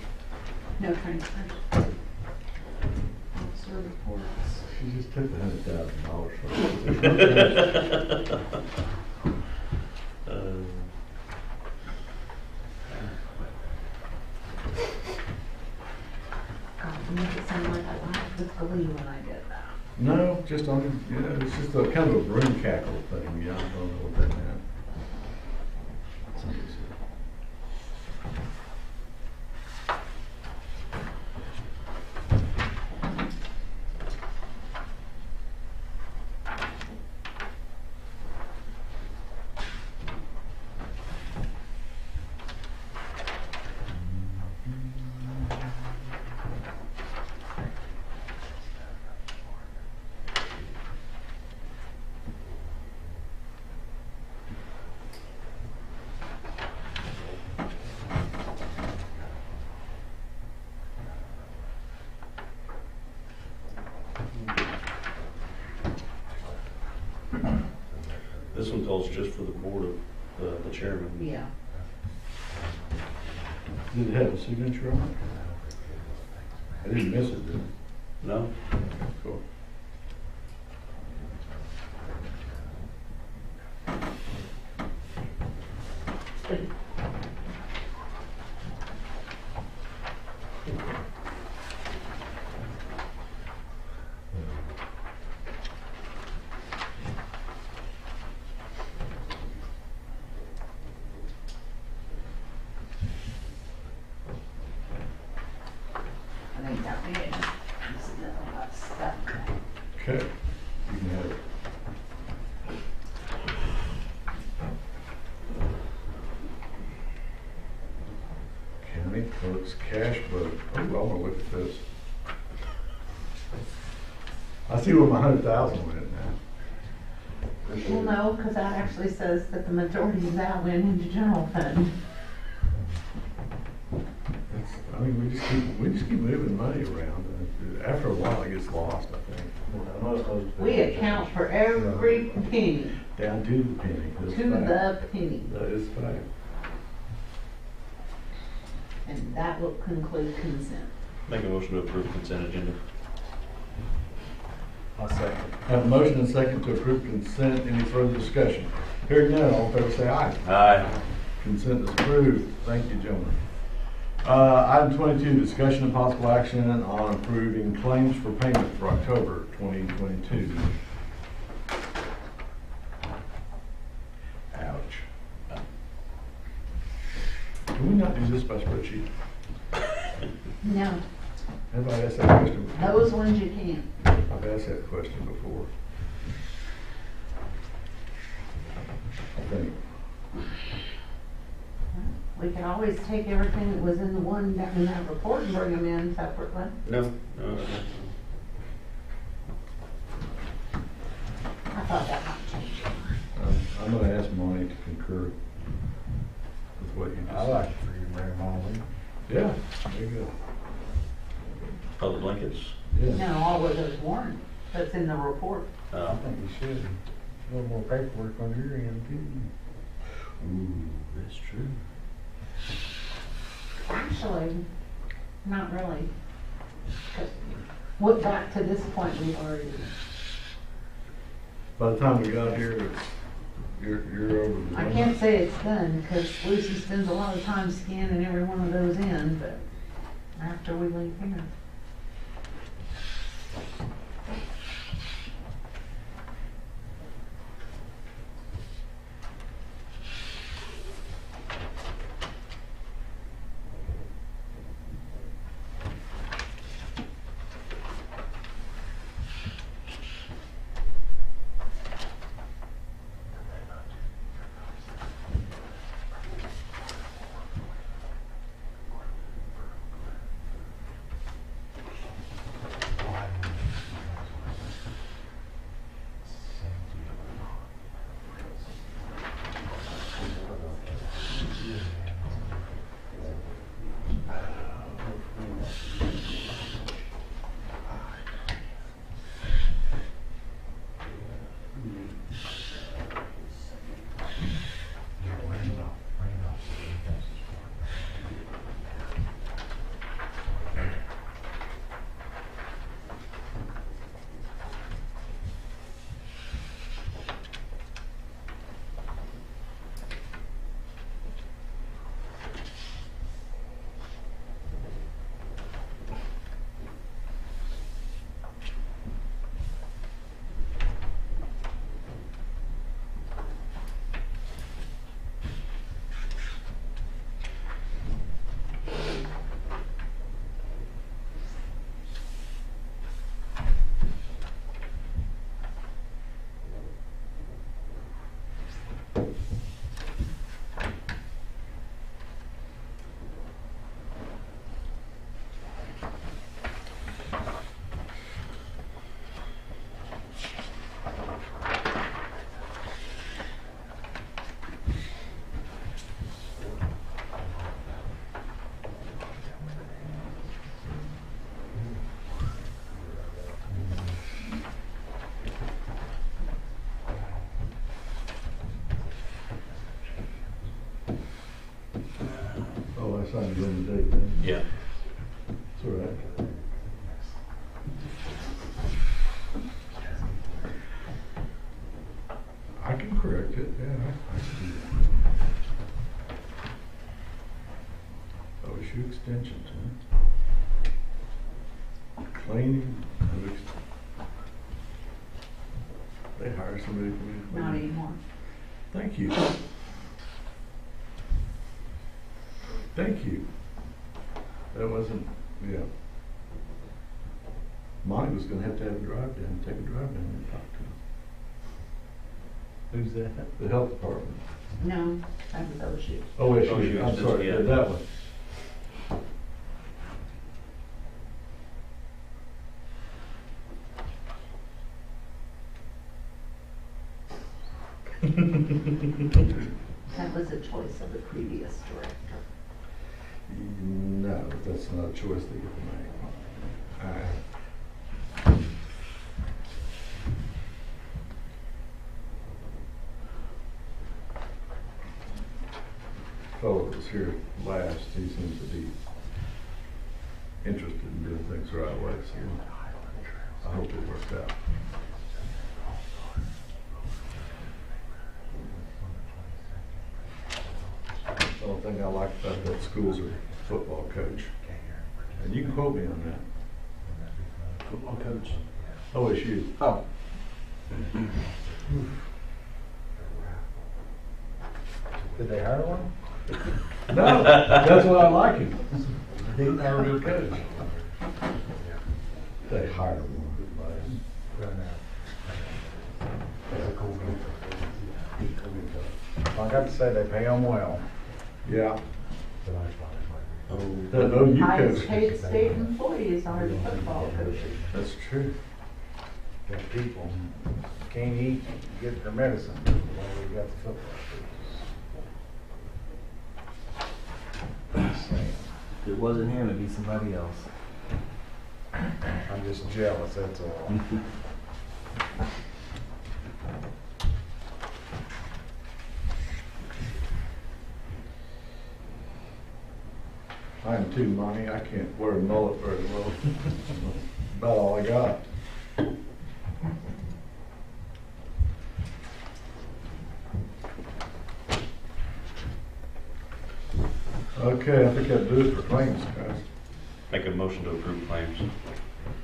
No transfers. Officer reports. She just took $100,000 from God, you make it sound like I laughed with glee when I did that. No, just on, it's just a kind of a broom cackle thing, yeah, I don't know what that meant. Somebody said. This one calls just for the board of the chairman. Yeah. Did it have a signature on it? I didn't miss it, did I? No? Cool. I think that may have. That's stuck. Okay, you can have it. County clerk's cash book. Oh, I wanna look at this. I see where my 100,000 went now. Well, no, because that actually says that the majority of that went into general fund. I mean, we just keep moving money around. After a while, it gets lost, I think. We account for every penny, Down to the penny. That's to fact. the penny. That is fact. And that will conclude consent. Make a motion to approve consent agenda. I'll second. Have a motion and second to approve consent. Any further discussion? Hearing none, all in favor say aye. Aye. Consent is approved. Thank you, gentlemen. Item 22, discussion and possible action on approving claims for payment for October 2022. Ouch. Can we not do this by spreadsheet? No, Have I asked that question before? those ones you can't. I've asked that question before. I think. We can always take everything that was in the one that in that report and bring them in separately. No? I thought that might change. I'm going to ask Monty to concur with what you just said. I like it for you, Mary Molly. Yeah, there you go. Other blankets? Yeah. No, all of those weren't. That's in the report. I think you should. A little more paperwork on your end, too. Ooh, that's true. Actually, not really. 'Cause what got to this point, we've already. By the time we got here, you're over the. I can't say it's done, because Lucy spends a lot of time scanning every one of those in, but after we leave here. sign it in the date then. Yeah. It's all right. I can correct it, yeah. I can do that. OSU extensions, huh? Cleaning. They hire somebody for me to clean. Not anymore. Thank you. Thank you. That wasn't, yeah. Monty was gonna have to have a drive down, take a drive down and talk to him. Who's that? The health department. No, that was OSU. OSU, I'm sorry, yeah. yeah, that one. That was a choice of the previous director. No, that's not a choice that you can make. All right. Fellow that was here last, he seems to be interested in doing things the right way, so I hope it works out. The only thing I like about that school's a football coach. And you can quote me on that. Football coach. OSU. Oh. Did they hire one? No, that's why I like him. He's our good coach. They hired one. I got to say, they pay them well. Yeah. Oh. That OU Highest coach. paid state employees are the football coaches. That's true. Got people can't eat, get their medicine. Well, we got the football coaches. If it wasn't him, it'd be somebody else. I'm just jealous, that's all. I am too, Monty. I can't wear a mullet very well. About all I got. Okay, I think that'll do it for claims, guys. Make a motion to approve claims.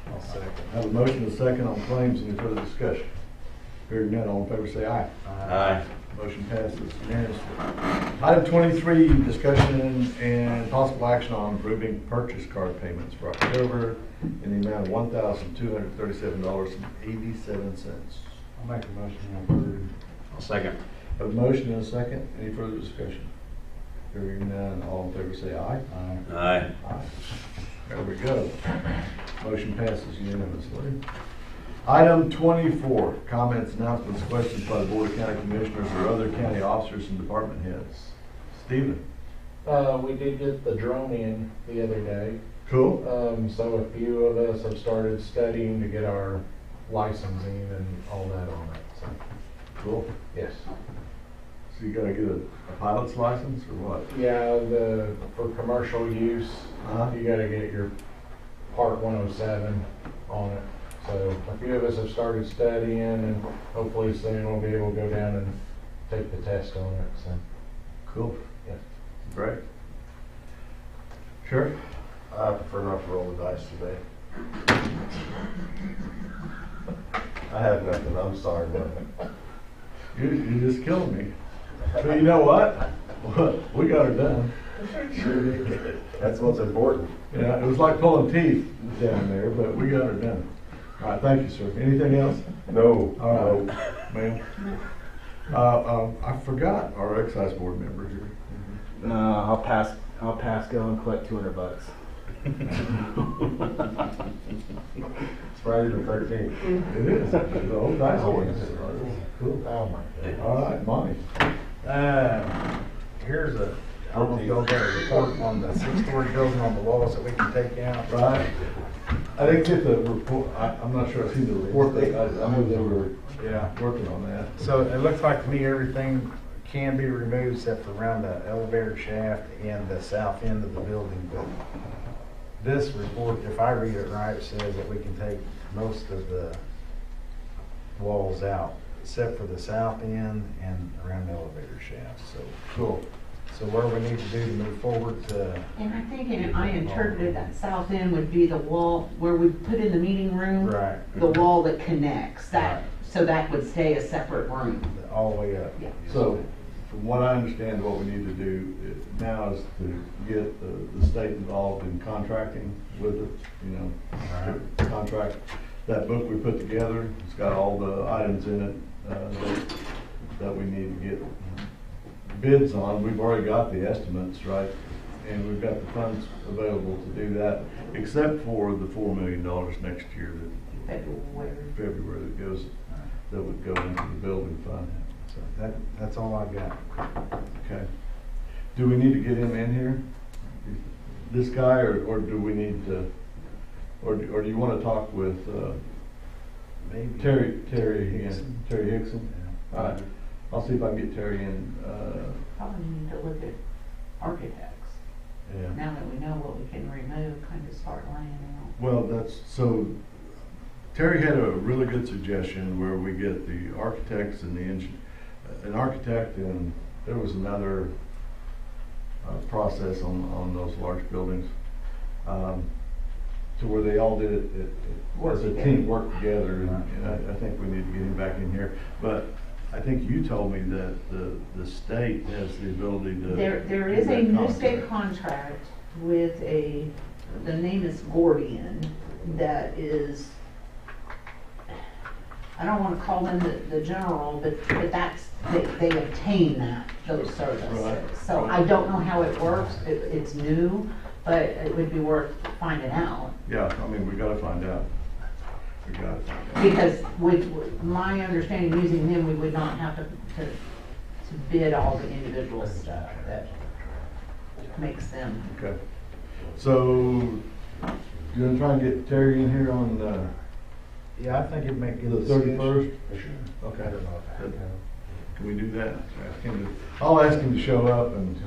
I'll second. I have a motion and a second on claims. Any further discussion? Hearing none, all in favor say aye. Aye. Motion passes unanimously. Item 23, discussion and possible action on approving purchase card payments for October in the amount of $1,237.87. I'll make a motion to approve. I'll second. Have a motion and a second. Any further discussion? Hearing none, all in favor say aye. Aye. Aye. Aye. There we go. Motion passes unanimously. Item 24, comments, announcements, questions by the Board of County Commissioners or other county officers and department heads. Stephen. We did get the drone in the other day. Cool. So a few of us have started studying to get our licensing and all that on it, so, Cool. yes. So you gotta get a pilot's license or what? Yeah, for commercial use, you gotta get your Part 107 on it. So a few of us have started studying and hopefully soon we'll be able to go down and take the test on it, so. Cool. Yeah. Great. Sure. I prefer not to roll the dice today. I have nothing, I'm sorry, but You just killed me. But you know what? We got her done. sure did. That's what's important. Yeah, it was like pulling teeth down there, but we got her done. All right, thank you, sir. Anything else? No, All no. right, ma'am. I forgot our excise board member here. No, I'll pass. Go and collect $200. It's Friday the 13th. It is. The old dice one. Cool. Oh my God. All right, Monty. Here's a, I don't know if y'all got a report on the 6-story building on the walls that we can take out. Right. I didn't get the report. I'm not sure I've seen the report. I knew they were Yeah. working on that. So it looks like to me everything can be removed except for around the elevator shaft and the south end of the building, but this report, if I read it right, says that we can take most of the walls out, except for the south end and around the elevator shaft, so. Cool. So what do we need to do to move forward to? And I think I interpreted that south end would be the wall where we put in the meeting room. Right. The wall that connects, that, so that would stay a separate room. All the way up. Yeah. So, from what I understand, what we need to do now is to get the state involved in contracting with it, you know, Alright. to contract. That book we put together, it's got all the items in it, that we need to get bids on. We've already got the estimates, right? And we've got the funds available to do that, except for the $4 million next year February that goes, that would go into the building fund. So that's all I got. Okay. Do we need to get him in here? This guy, or do we need to, or do you want to talk with Maybe. Terry Hickson. Terry Hickson? Yeah. All right. I'll see if I can get Terry in. Probably need to look at architects. Yeah. Now that we know what we can remove, kind of start laying out. Well, so Terry had a really good suggestion where we get the architects and an architect, and there was another process on those large buildings, to where they all did it as a team, work together, and I think we need to get him back in here. But I think you told me that the state has the ability to. There is a new state contract with the name is Gordian, that is, I don't want to call them the general, but that's, they obtain those services. Right. So I don't know how it works, it's new, but it would be worth finding out. Yeah, I mean, we gotta find out. We gotta find out. Because with my understanding, using them, we would not have to bid all the individual stuff that makes them. Okay. So, you're gonna try and get Terry in here on, Yeah, I think it'd make the good. 31st? Okay. Can we do that? I'll ask him to show up, and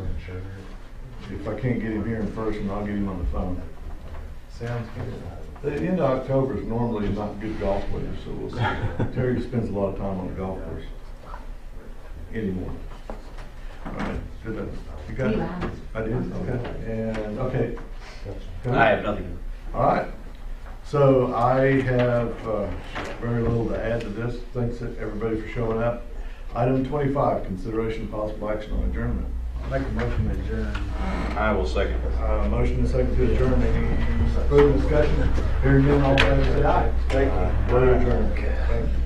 if I can't get him here in person, I'll get him on the phone. Sounds good. The end of October is normally not good golf weather, so we'll see. Terry spends a lot of time on the golf course anymore. All right, good. You got it? I did, okay. And, okay. I have nothing. All right. So I have very little to add to this. Thanks everybody for showing up. Item 25, consideration of possible action on adjournment. Make a motion to adjourn. I will second. Motion and second to adjourn. Any further discussion? Hearing none, all in favor say aye. Thank you. We're adjourned. Thank you.